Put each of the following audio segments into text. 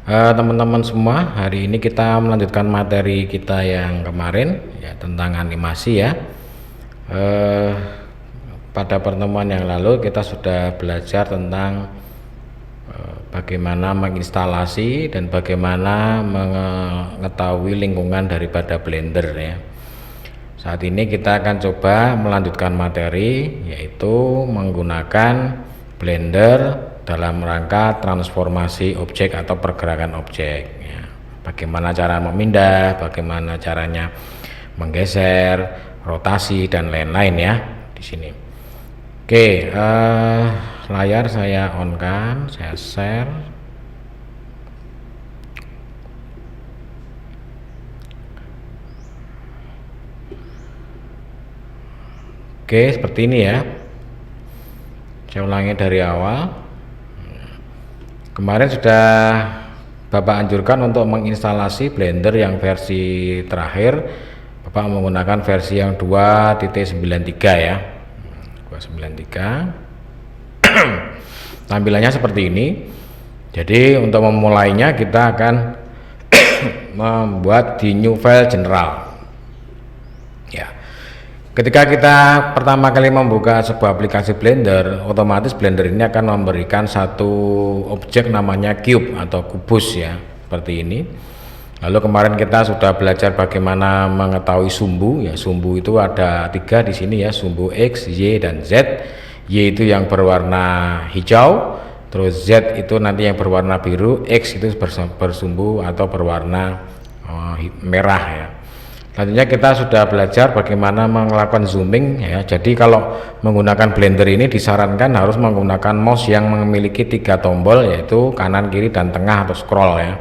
Teman-teman semua, hari ini kita melanjutkan materi kita yang kemarin ya tentang animasi ya. Pada pertemuan yang lalu kita sudah belajar tentang bagaimana menginstalasi dan bagaimana mengetahui lingkungan daripada Blender ya. Saat ini kita akan coba melanjutkan materi, yaitu menggunakan Blender dalam rangka transformasi objek atau pergerakan objek ya. Bagaimana cara memindah, bagaimana caranya menggeser, rotasi dan lain-lain ya di sini. Oke, layar saya on kan, saya share. Oke, seperti ini ya. Saya ulangi dari awal. Kemarin sudah Bapak anjurkan untuk menginstalasi Blender yang versi terakhir. Bapak menggunakan versi yang 2.93 ya. 2.93. Tampilannya seperti ini. Jadi untuk memulainya kita akan membuat di new file general. Ya. Ketika kita pertama kali membuka sebuah aplikasi Blender, otomatis Blender ini akan memberikan satu objek namanya cube atau kubus ya, seperti ini. Lalu kemarin kita sudah belajar bagaimana mengetahui sumbu ya. Sumbu itu ada 3 di sini ya, sumbu X, Y dan Z. Y itu yang berwarna hijau, terus Z itu nanti yang berwarna biru, X itu bersumbu atau berwarna merah ya. Selanjutnya kita sudah belajar bagaimana melakukan zooming ya. Jadi kalau menggunakan Blender ini disarankan harus menggunakan mouse yang memiliki 3 tombol, yaitu kanan, kiri dan tengah atau scroll ya.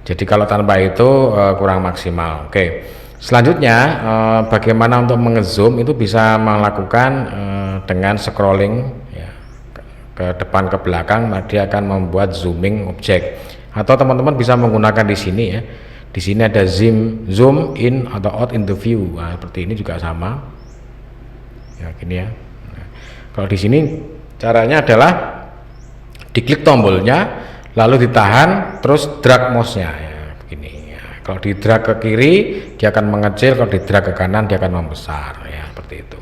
Jadi kalau tanpa itu kurang maksimal. Oke. Selanjutnya bagaimana untuk mengezoom itu bisa melakukan dengan scrolling ya, ke depan ke belakang, dia akan membuat zooming objek. Atau teman-teman bisa menggunakan di sini ya. Di sini ada zoom in atau out into view. Nah, seperti ini juga sama. Ya, gini ya. Nah, kalau di sini caranya adalah diklik tombolnya, lalu ditahan, terus drag mouse-nya ya, begini. Ya, kalau di drag ke kiri, dia akan mengecil. Kalau di drag ke kanan, dia akan membesar. Ya, seperti itu.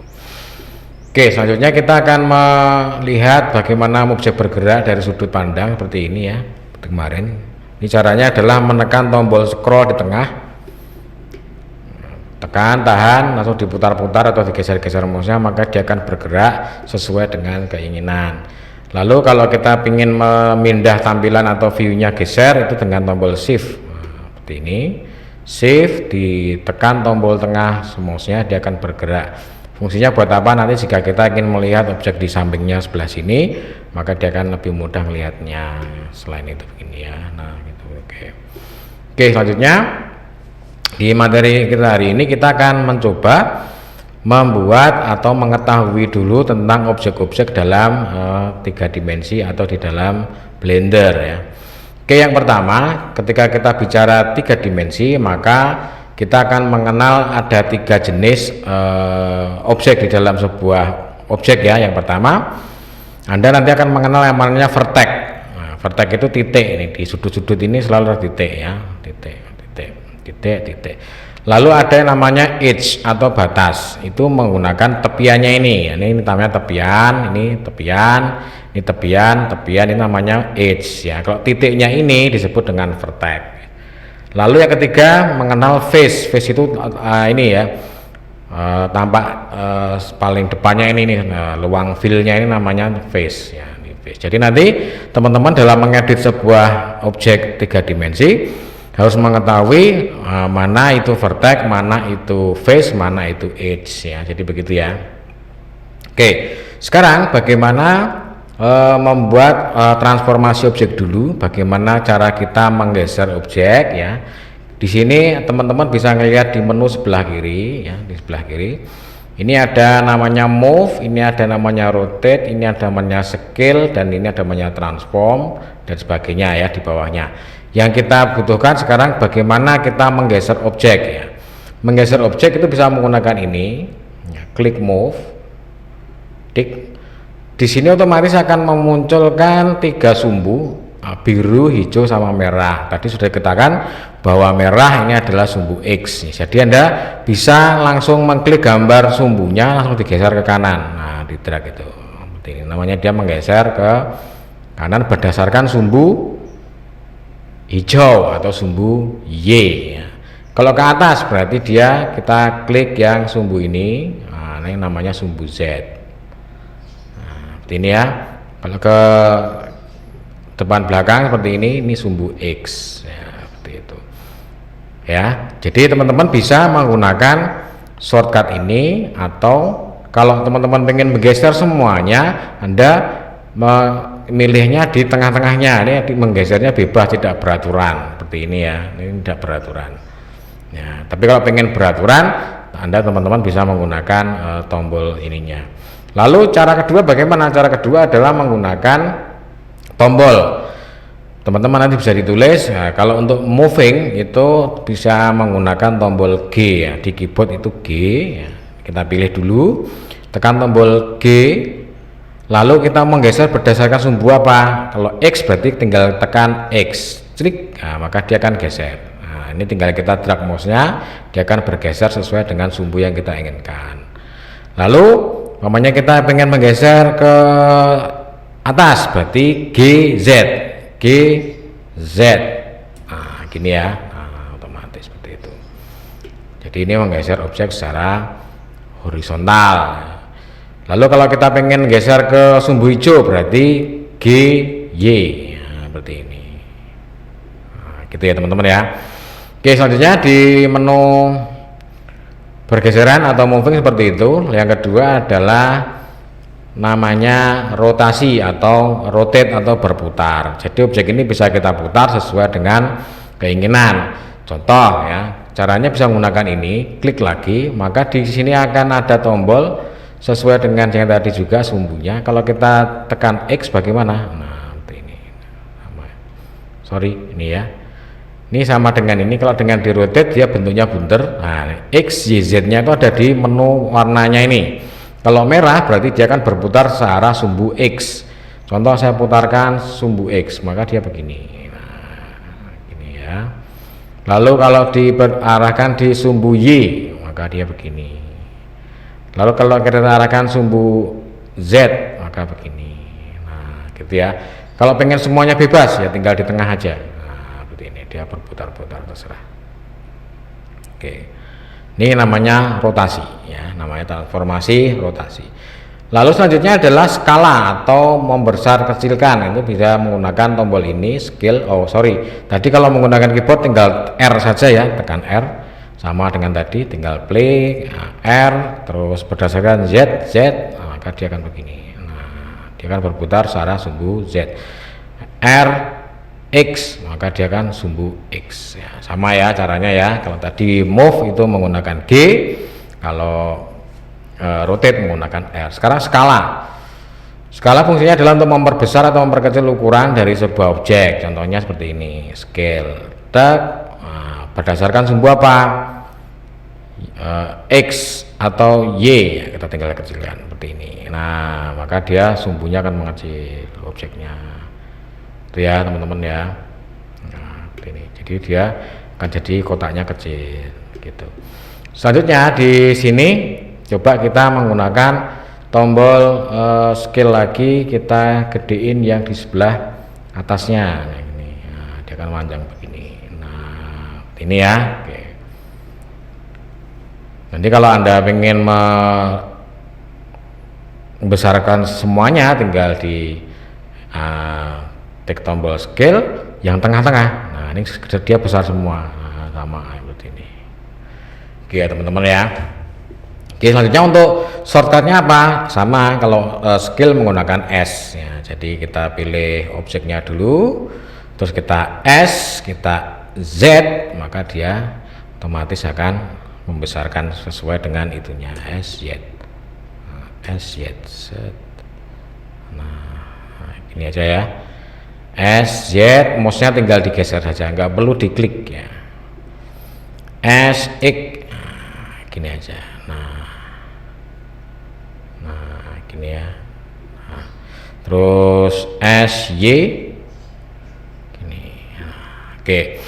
Oke, selanjutnya kita akan melihat bagaimana objek bergerak dari sudut pandang seperti ini ya. Seperti kemarin. Ini caranya adalah menekan tombol scroll di tengah, tekan, tahan, langsung diputar-putar atau digeser-geser mouse-nya, maka dia akan bergerak sesuai dengan keinginan. Lalu kalau kita ingin memindah tampilan atau view-nya geser, itu dengan tombol shift. Nah, seperti ini, shift, ditekan tombol tengah mouse-nya, dia akan bergerak. Fungsinya buat apa? Nanti jika kita ingin melihat objek di sampingnya sebelah sini, maka dia akan lebih mudah melihatnya. Selain itu begini ya. Nah, gitu. Oke, selanjutnya di materi kita hari ini kita akan mencoba membuat atau mengetahui dulu tentang objek-objek dalam 3 dimensi atau di dalam Blender ya. Oke, yang pertama, ketika kita bicara 3 dimensi, maka kita akan mengenal ada 3 jenis objek di dalam sebuah objek ya. Yang pertama, Anda nanti akan mengenal yang namanya vertex. Nah, vertex itu titik, ini di sudut-sudut ini selalu ada titik ya, titik. Lalu ada yang namanya edge atau batas, itu menggunakan tepiannya ini. Ini namanya tepian, ini tepian, ini tepian, ini namanya edge ya. Kalau titiknya ini disebut dengan vertex. Lalu yang ketiga, mengenal face itu ini ya, tampak paling depannya ini nih, luang fillnya ini namanya face ya, ini face. Jadi nanti teman-teman dalam mengedit sebuah objek 3 dimensi harus mengetahui mana itu vertex, mana itu face, mana itu edge ya. Jadi begitu ya. Oke, sekarang bagaimana membuat transformasi objek dulu, bagaimana cara kita menggeser objek ya. Di sini teman-teman bisa melihat di menu sebelah kiri ya, di sebelah kiri. Ini ada namanya move, ini ada namanya rotate, ini ada namanya scale, dan ini ada namanya transform dan sebagainya ya di bawahnya. Yang kita butuhkan sekarang bagaimana kita menggeser objek ya. Menggeser objek itu bisa menggunakan ini ya, klik move, Di sini otomatis akan memunculkan 3 sumbu biru, hijau, sama merah. Tadi sudah dikatakan bahwa merah ini adalah sumbu X. Jadi Anda bisa langsung mengklik gambar sumbunya, langsung digeser ke kanan. Nah, di drag itu. Ini namanya dia menggeser ke kanan berdasarkan sumbu hijau atau sumbu Y. Kalau ke atas berarti kita klik yang sumbu ini. Nah, ini namanya sumbu Z. Nah, seperti ini ya. Kalau ke depan belakang seperti ini sumbu X ya, seperti itu ya. Jadi teman-teman bisa menggunakan shortcut ini, atau kalau teman-teman pengen menggeser semuanya, Anda memilihnya di tengah-tengahnya. Ini menggesernya bebas, tidak beraturan seperti ini ya. Ini tidak beraturan ya. Tapi kalau pengen beraturan, Anda teman-teman bisa menggunakan tombol ininya. Lalu cara kedua bagaimana? Cara kedua adalah menggunakan tombol. Teman-teman nanti bisa ditulis. Nah, kalau untuk moving itu bisa menggunakan tombol G ya. Di keyboard itu G ya. Kita pilih dulu, tekan tombol G, lalu kita menggeser berdasarkan sumbu apa. Kalau X berarti tinggal tekan X, klik, nah, maka dia akan geser. Nah, ini tinggal kita drag mouse-nya, dia akan bergeser sesuai dengan sumbu yang kita inginkan. Lalu namanya kita pengen menggeser ke atas berarti GZ, GZ. Nah, gini ya. Nah, otomatis seperti itu. Jadi ini menggeser objek secara horizontal. Lalu kalau kita pengen geser ke sumbu hijau berarti GY. Nah, seperti ini. Nah, gitu ya teman-teman ya. Oke, selanjutnya di menu bergeseran atau moving seperti itu. Yang kedua adalah namanya rotasi atau rotate atau berputar. Jadi objek ini bisa kita putar sesuai dengan keinginan. Contoh ya, caranya bisa menggunakan ini, klik lagi, maka di sini akan ada tombol sesuai dengan yang tadi juga sumbunya. Kalau kita tekan X bagaimana? Nah, ini sama. Sorry, ini ya. Ini sama dengan ini. Kalau dengan di rotate dia bentuknya bundar. Nah, X, Y, Z-nya itu ada di menu warnanya ini. Kalau merah berarti dia akan berputar searah sumbu X. Contoh saya putarkan sumbu X, maka dia begini. Nah, ini ya. Lalu kalau diarahkan di sumbu Y, maka dia begini. Lalu kalau kita arahkan sumbu Z, maka begini. Nah, gitu ya. Kalau pengen semuanya bebas ya tinggal di tengah aja. Nah, seperti ini dia berputar-putar terserah. Oke. Ini namanya rotasi ya, namanya transformasi rotasi. Lalu selanjutnya adalah skala atau membesar kecilkan. Itu bisa menggunakan tombol ini, scale. Oh sorry, tadi kalau menggunakan keyboard tinggal R saja ya, tekan R. Sama dengan tadi, tinggal play, R, terus berdasarkan Z, maka dia akan begini. Nah, dia akan berputar searah sumbu Z. R, X, maka dia akan sumbu X ya, sama ya caranya ya. Kalau tadi move itu menggunakan G, kalau rotate menggunakan R. Sekarang skala fungsinya adalah untuk memperbesar atau memperkecil ukuran dari sebuah objek. Contohnya seperti ini, scale berdasarkan sumbu apa, X atau Y, kita tinggal kecilkan seperti ini. Nah, maka dia sumbunya akan mengecil objeknya itu ya teman-teman ya. Nah, ini jadi dia akan jadi kotaknya kecil gitu. Selanjutnya di sini coba kita menggunakan tombol scale lagi, kita gedein yang di sebelah atasnya. Nah, ini nah, dia akan panjang begini. Nah, ini ya. Oke. Nanti kalau Anda ingin membesarkan semuanya tinggal di klik tombol scale yang tengah-tengah. Nah, ini dia besar semua. Nah, sama seperti ini. Oke ya teman-teman ya. Oke, selanjutnya untuk shortcutnya apa? Sama, kalau scale menggunakan S ya. Jadi kita pilih objeknya dulu, terus kita S, kita Z, maka dia otomatis akan membesarkan sesuai dengan itunya, S, Z. Nah, S, Z, Z. Nah, ini aja ya. S, Z, mouse-nya tinggal digeser saja, nggak perlu diklik ya. S, X, nah, gini aja. Nah, gini ya. Nah, terus S, Y, Oke.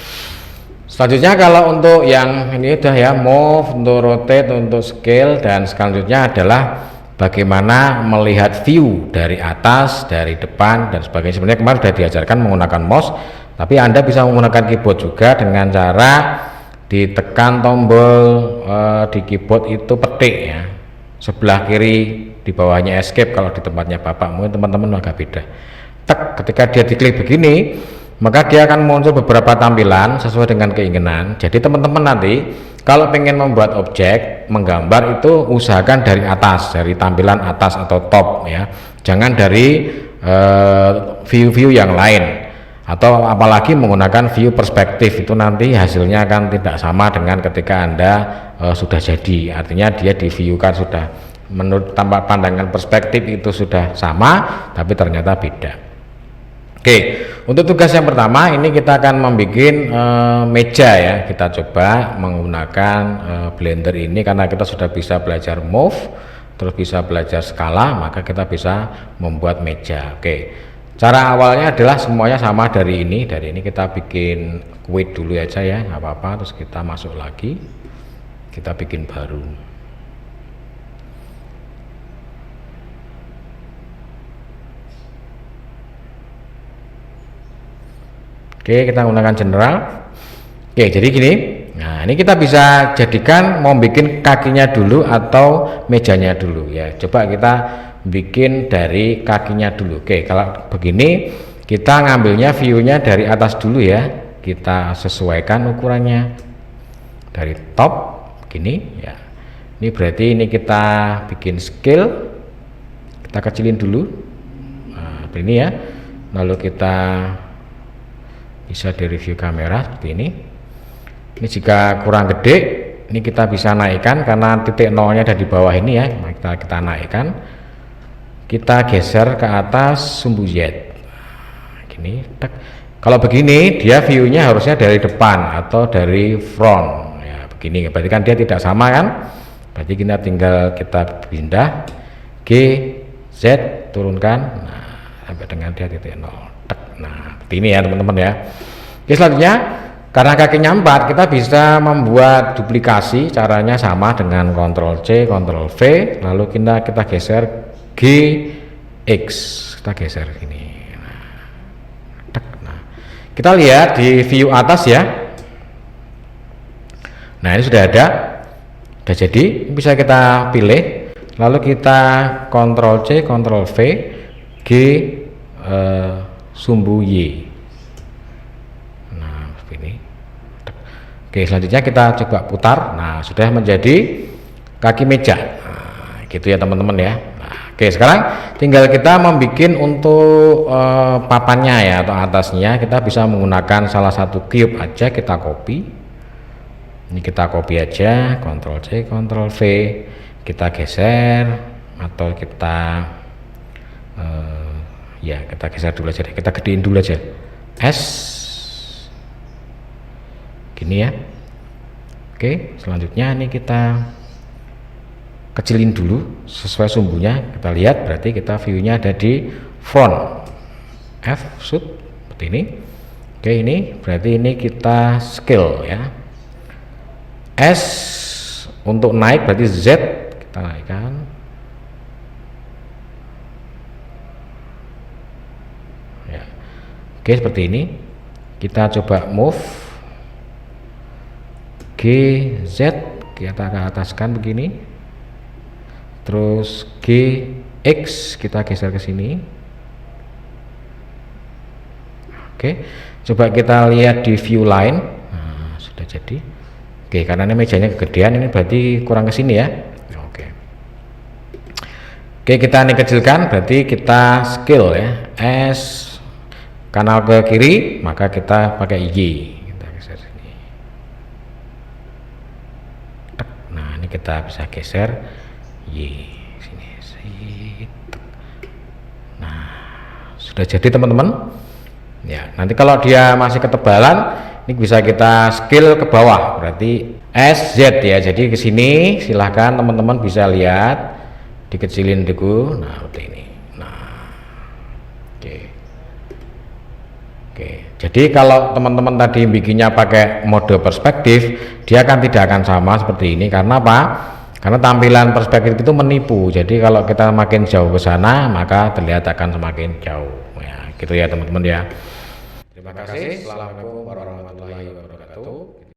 Selanjutnya kalau untuk yang ini udah ya, move, untuk rotate, untuk scale, dan selanjutnya adalah bagaimana melihat view dari atas, dari depan dan sebagainya. Sebenarnya kemarin sudah diajarkan menggunakan mouse, tapi Anda bisa menggunakan keyboard juga dengan cara ditekan tombol di keyboard itu petik ya, sebelah kiri di bawahnya escape. Kalau di tempatnya Bapak mungkin teman-teman agak beda. Tek, ketika dia diklik begini, maka dia akan muncul beberapa tampilan sesuai dengan keinginan. Jadi teman-teman nanti kalau pengen membuat objek menggambar itu usahakan dari atas, dari tampilan atas atau top ya, jangan dari view-view yang lain, atau apalagi menggunakan view perspektif. Itu nanti hasilnya akan tidak sama dengan ketika Anda sudah jadi. Artinya dia di view kan sudah menurut tampak pandangan perspektif itu sudah sama, tapi ternyata beda. Oke, untuk tugas yang pertama ini kita akan membuat meja ya. Kita coba menggunakan Blender ini karena kita sudah bisa belajar move, terus bisa belajar skala, maka kita bisa membuat meja. Oke, cara awalnya adalah semuanya sama dari ini. Dari ini kita bikin quit dulu aja ya, nggak apa-apa. Terus kita masuk lagi, kita bikin baru. Oke, kita menggunakan general. Oke, jadi gini. Nah, ini kita bisa jadikan mau bikin kakinya dulu atau mejanya dulu ya. Coba kita bikin dari kakinya dulu. Oke, kalau begini kita ngambilnya view-nya dari atas dulu ya. Kita sesuaikan ukurannya dari top begini ya. Ini berarti ini kita bikin scale. Kita kecilin dulu. Nah, ini ya. Lalu kita bisa di review kamera seperti ini. Ini jika kurang gede, ini kita bisa naikkan karena titik nolnya ada di bawah ini ya. Kita naikkan, kita geser ke atas sumbu Z. Gini, tek. Kalau begini dia view-nya harusnya dari depan atau dari front ya. Begini, berarti kan dia tidak sama kan? Berarti kita tinggal kita pindah G Z, turunkan, nah sampai dengan dia titik nol. Nah, seperti ini ya teman-teman ya. Oke, selanjutnya karena kakinya 4 kita bisa membuat duplikasi. Caranya sama dengan Ctrl C, Ctrl V, lalu kita geser G X, kita geser ini. Nah, kita lihat di view atas ya. Nah, ini sudah ada, sudah jadi, bisa kita pilih, lalu kita Ctrl C, Ctrl V, G sumbu Y. Nah, seperti ini. Oke, selanjutnya kita coba putar. Nah, sudah menjadi kaki meja. Nah, gitu ya teman-teman ya. Nah, oke, sekarang tinggal kita membuat untuk papannya ya atau atasnya. Kita bisa menggunakan salah satu cube aja, kita copy. Ini kita copy aja, Ctrl C, Ctrl V. Kita geser atau kita ya kita geser dulu aja deh, kita gedein dulu aja S gini ya. Oke, selanjutnya ini kita kecilin dulu sesuai sumbunya. Kita lihat berarti kita view-nya ada di front, F shoot seperti ini. Oke, ini berarti ini kita scale ya. S untuk naik berarti Z, kita naikkan. Oke, seperti ini. Kita coba move G Z, kita ke ataskan begini. Terus G X kita geser ke sini. Oke, coba kita lihat di view line. Nah, sudah jadi. Oke, karena ini mejanya kegedean, ini berarti kurang ke sini ya. Oke. Oke, kita ini kecilkan, berarti kita scale ya. S kanal ke kiri, maka kita pakai Y. Kita geser sini. Nah, ini kita bisa geser Y sini. Nah, sudah jadi teman-teman. Ya, nanti kalau dia masih ketebalan, ini bisa kita scale ke bawah. Berarti SZ ya. Jadi ke sini silahkan teman-teman bisa lihat, dikecilin dulu. Nah, seperti ini. Nah, oke. Oke, jadi kalau teman-teman tadi bikinnya pakai mode perspektif, dia tidak akan sama seperti ini. Karena apa? Karena tampilan perspektif itu menipu. Jadi kalau kita makin jauh ke sana, maka terlihat akan semakin jauh. Ya, gitu ya teman-teman ya. Terima kasih. Assalamualaikum warahmatullahi wabarakatuh.